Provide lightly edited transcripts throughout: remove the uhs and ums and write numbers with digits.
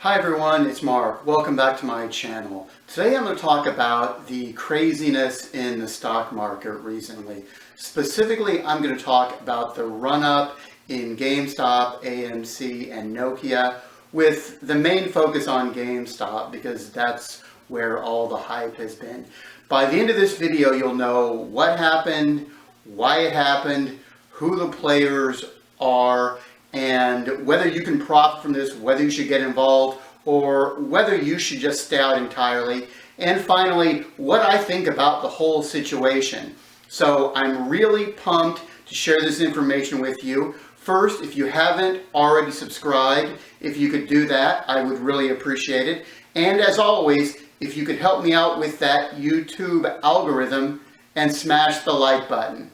Hi everyone, it's Mark. Welcome back to my channel. Today I'm going to talk about the craziness in the stock market recently. Specifically, I'm going to talk about the run-up in GameStop, AMC, and Nokia, with the main focus on GameStop because that's where all the hype has been. By the end of this video, you'll know what happened, why it happened, who the players are, and whether you can profit from this, whether you should get involved, or whether you should just stay out entirely. And finally, what I think about the whole situation. So I'm really pumped to share this information with you. First, if you haven't already subscribed, if you could do that, I would really appreciate it. And as always, if you could help me out with that YouTube algorithm and smash the like button.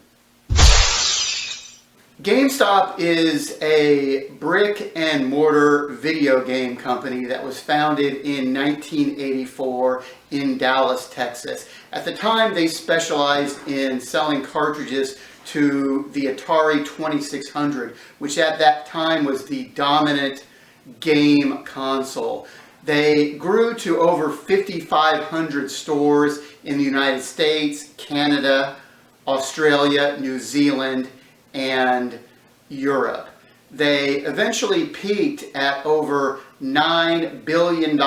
GameStop is a brick and mortar video game company that was founded in 1984 in Dallas, Texas. At the time, they specialized in selling cartridges to the Atari 2600, which at that time was the dominant game console. They grew to over 5,500 stores in the United States, Canada, Australia, New Zealand, and Europe. They eventually peaked at over $9 billion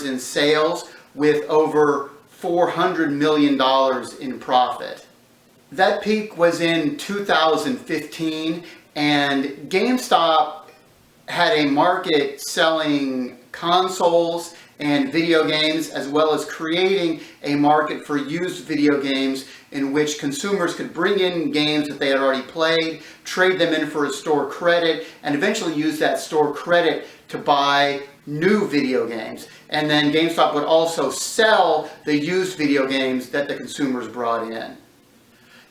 in sales with over $400 million in profit. That peak was in 2015, and GameStop had a market selling consoles and video games, as well as creating a market for used video games in which consumers could bring in games that they had already played, trade them in for a store credit, and eventually use that store credit to buy new video games. And then GameStop would also sell the used video games that the consumers brought in.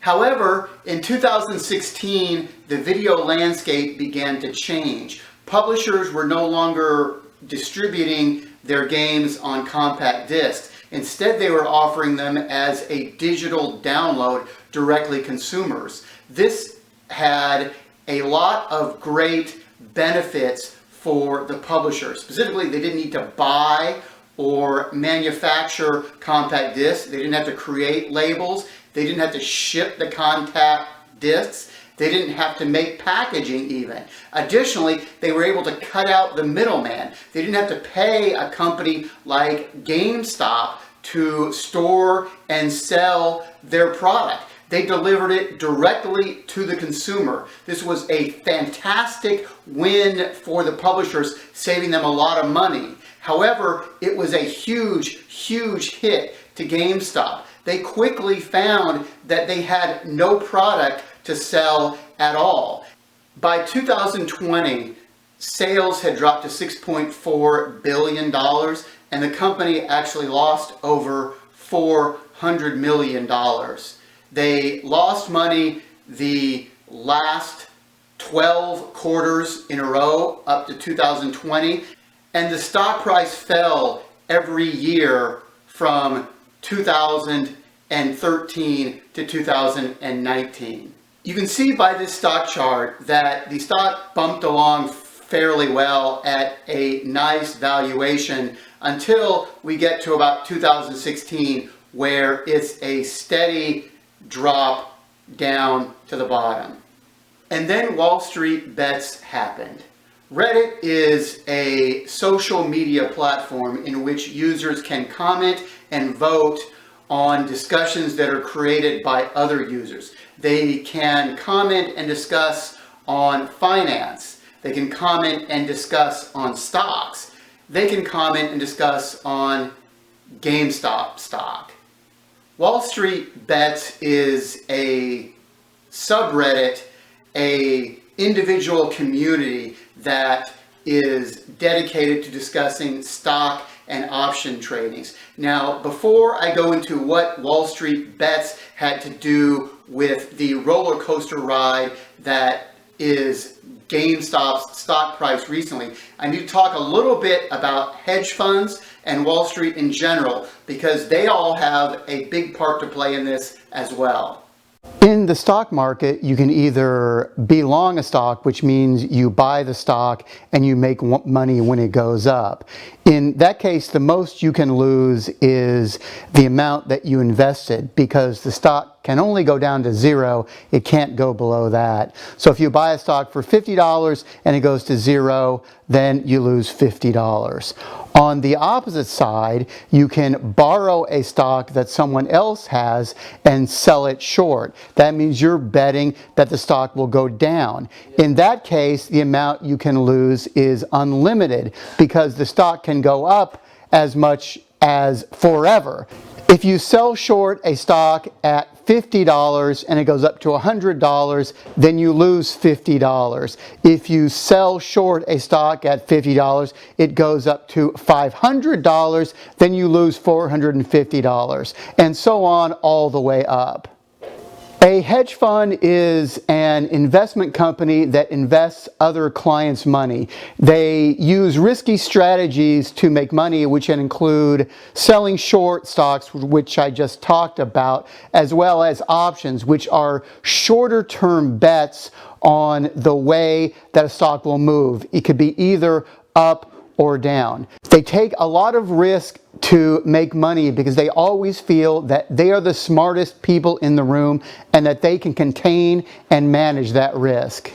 However, in 2016, the video landscape began to change. Publishers were no longer distributing their games on compact discs. Instead, they were offering them as a digital download directly to consumers. This had a lot of great benefits for the publisher. Specifically, they didn't need to buy or manufacture compact discs. They didn't have to create labels. They didn't have to ship the compact discs. They didn't have to make packaging even. Additionally, they were able to cut out the middleman. They didn't have to pay a company like GameStop to store and sell their product. They delivered it directly to the consumer. This was a fantastic win for the publishers, saving them a lot of money. However, it was a huge, huge hit to GameStop. They quickly found that they had no product to sell at all. By 2020, sales had dropped to $6.4 billion, and the company actually lost over $400 million. They lost money the last 12 quarters in a row up to 2020, and the stock price fell every year from 2013 to 2019. You can see by this stock chart that the stock bumped along fairly well at a nice valuation until we get to about 2016, where it's a steady drop down to the bottom. And then Wall Street bets happened. Reddit is a social media platform in which users can comment and vote on discussions that are created by other users. They can comment and discuss on finance. They can comment and discuss on stocks. They can comment and discuss on GameStop stock. Wall Street Bets is a subreddit, a individual community that is dedicated to discussing stock and option tradings. Now, before I go into what Wall Street Bets had to do with the roller coaster ride that is GameStop's stock price recently, I need to talk a little bit about hedge funds and Wall Street in general, because they all have a big part to play in this as well. In the stock market, you can either be long a stock, which means you buy the stock and you make money when it goes up. In that case, the most you can lose is the amount that you invested, because the stock can only go down to zero. It can't go below that. So if you buy a stock for $50 and it goes to zero, then you lose $50. On the opposite side, you can borrow a stock that someone else has and sell it short. That means you're betting that the stock will go down. In that case, the amount you can lose is unlimited, because the stock can go up as much as forever. If you sell short a stock at $50 and it goes up to $100, then you lose $50. If you sell short a stock at $50, it goes up to $500, then you lose $450, and so on all the way up. A hedge fund is an investment company that invests other clients' money. They use risky strategies to make money, which include selling short stocks, which I just talked about, as well as options, which are shorter term bets on the way that a stock will move. It could be either up or down. They take a lot of risk to make money because they always feel that they are the smartest people in the room and that they can contain and manage that risk.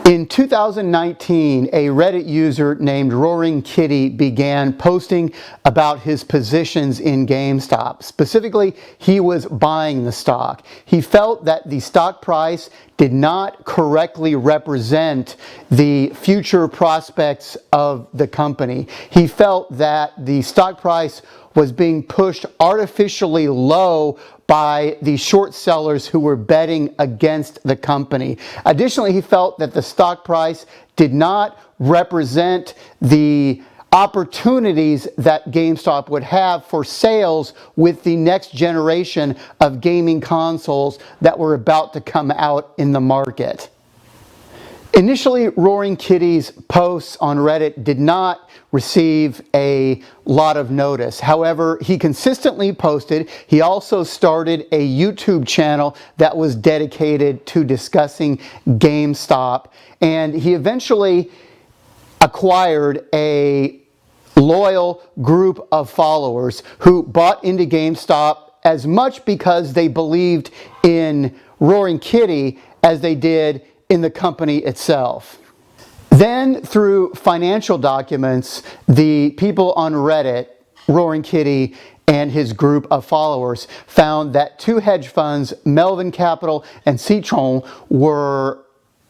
In 2019, a Reddit user named Roaring Kitty began posting about his positions in GameStop. Specifically, he was buying the stock. He felt that the stock price did not correctly represent the future prospects of the company. He felt that the stock price was being pushed artificially low by the short sellers who were betting against the company. Additionally, he felt that the stock price did not represent the opportunities that GameStop would have for sales with the next generation of gaming consoles that were about to come out in the market. Initially, Roaring Kitty's posts on Reddit did not receive a lot of notice. However, he consistently posted. He also started a YouTube channel that was dedicated to discussing GameStop, and he eventually acquired a loyal group of followers who bought into GameStop as much because they believed in Roaring Kitty as they did in the company itself. Then, through financial documents, the people on Reddit, Roaring Kitty and his group of followers, found that two hedge funds, Melvin Capital and Citron, were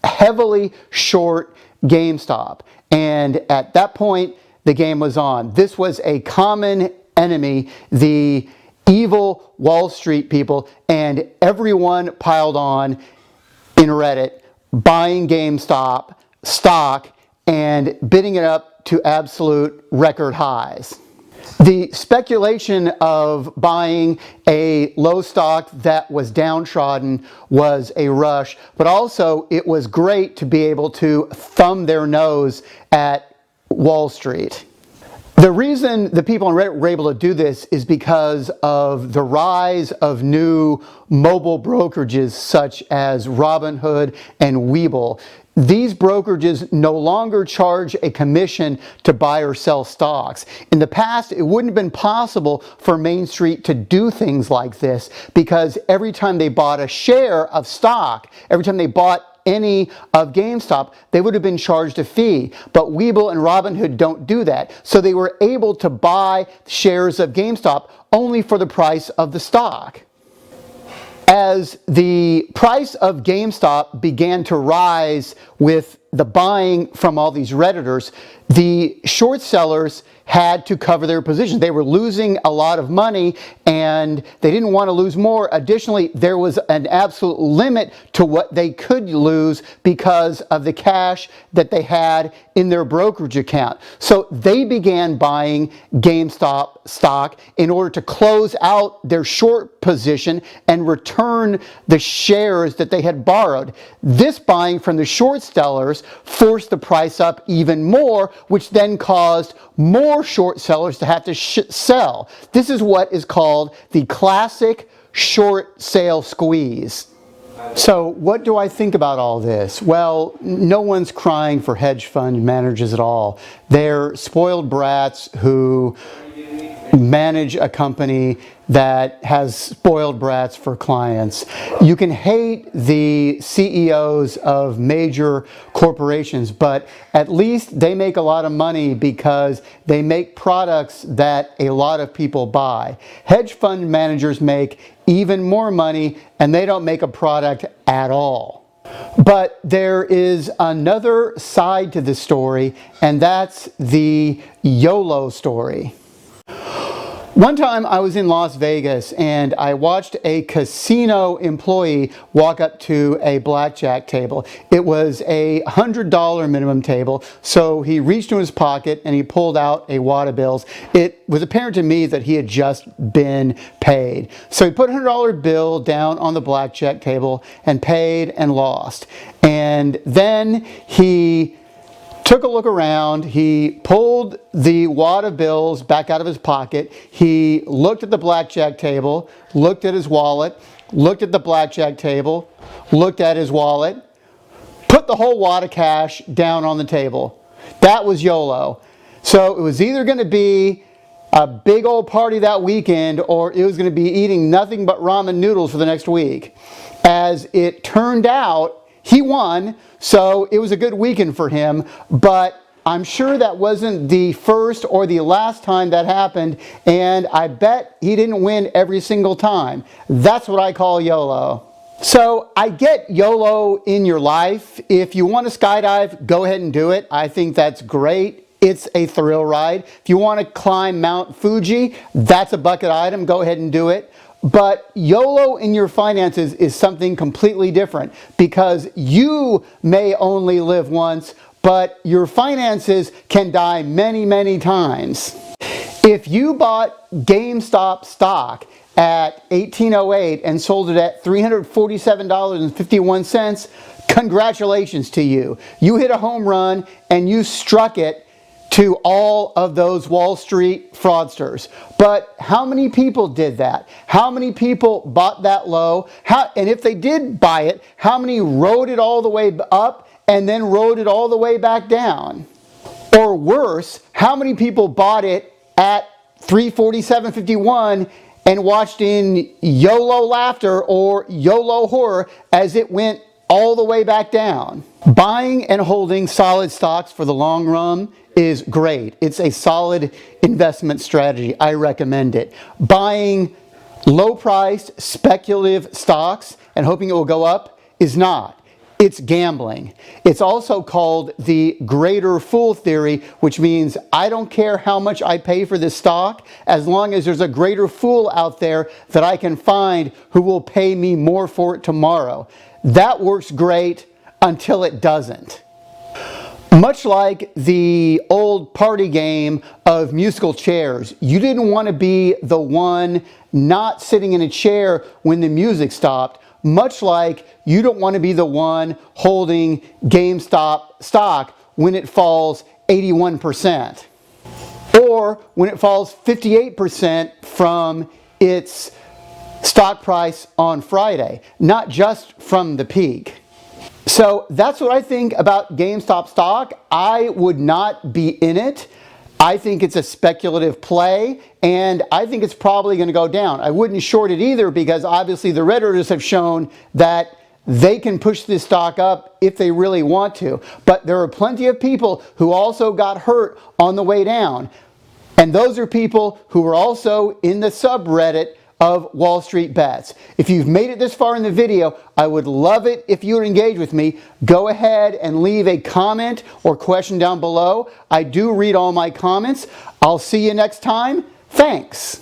heavily short GameStop. And at that point, the game was on. This was a common enemy, the evil Wall Street people, and everyone piled on in Reddit, buying GameStop stock and bidding it up to absolute record highs. The speculation of buying a low stock that was downtrodden was a rush, but also it was great to be able to thumb their nose at Wall Street. The reason the people on Reddit were able to do this is because of the rise of new mobile brokerages such as Robinhood and Webull. These brokerages no longer charge a commission to buy or sell stocks. In the past, it wouldn't have been possible for Main Street to do things like this, because every time they bought a share of stock, every time they bought any of GameStop, they would have been charged a fee. But Webull and Robinhood don't do that. So they were able to buy shares of GameStop only for the price of the stock. As the price of GameStop began to rise with the buying from all these Redditors, the short sellers had to cover their positions. They were losing a lot of money and they didn't want to lose more. Additionally, there was an absolute limit to what they could lose because of the cash that they had in their brokerage account. So they began buying GameStop stock in order to close out their short position and return the shares that they had borrowed. This buying from the short sellers forced the price up even more, which then caused more short sellers to have to sell. This is what is called the classic short sale squeeze. So what do I think about all this? Well, no one's crying for hedge fund managers at all. They're spoiled brats who manage a company that has spoiled brats for clients. You can hate the CEOs of major corporations, but at least they make a lot of money because they make products that a lot of people buy. Hedge fund managers make even more money and they don't make a product at all. But there is another side to this story, and that's the YOLO story. One time I was in Las Vegas and I watched a casino employee walk up to a blackjack table. It was a $100 minimum table, so he reached into his pocket and he pulled out a wad of bills. It was apparent to me that he had just been paid. So he put a $100 bill down on the blackjack table and paid and lost. And then he took a look around, he pulled the wad of bills back out of his pocket, he looked at the blackjack table, looked at his wallet, looked at the blackjack table, looked at his wallet, put the whole wad of cash down on the table. That was YOLO. So it was either going to be a big old party that weekend or it was going to be eating nothing but ramen noodles for the next week. As it turned out, he won, so it was a good weekend for him, but I'm sure that wasn't the first or the last time that happened, and I bet he didn't win every single time. That's what I call YOLO. So I get YOLO in your life. If you want to skydive, go ahead and do it. I think that's great. It's a thrill ride. If you want to climb Mount Fuji, that's a bucket item. Go ahead and do it. But YOLO in your finances is something completely different because you may only live once, but your finances can die many, many times. If you bought GameStop stock at 1808 and sold it at $347.51, congratulations to you. You hit a home run and you struck it to all of those Wall Street fraudsters. But how many people did that? How many people bought that low? And if they did buy it, how many rode it all the way up and then rode it all the way back down? Or worse, how many people bought it at $347.51 and watched in YOLO laughter or YOLO horror as it went all the way back down? Buying and holding solid stocks for the long run is great. It's a solid investment strategy. I recommend it. Buying low-priced speculative stocks and hoping it will go up is not. It's gambling. It's also called the greater fool theory, which means I don't care how much I pay for this stock as long as there's a greater fool out there that I can find who will pay me more for it tomorrow. That works great until it doesn't. Much like the old party game of musical chairs, you didn't want to be the one not sitting in a chair when the music stopped, much like you don't want to be the one holding GameStop stock when it falls 81%, or when it falls 58% from its stock price on Friday, not just from the peak. So that's what I think about GameStop stock. I would not be in it. I think it's a speculative play, and I think it's probably going to go down. I wouldn't short it either because obviously the Redditors have shown that they can push this stock up if they really want to. But there are plenty of people who also got hurt on the way down. And those are people who are also in the subreddit of Wall Street Bets. If you've made it this far in the video, I would love it if you would engage with me. Go ahead and leave a comment or question down below. I do read all my comments. I'll see you next time. Thanks.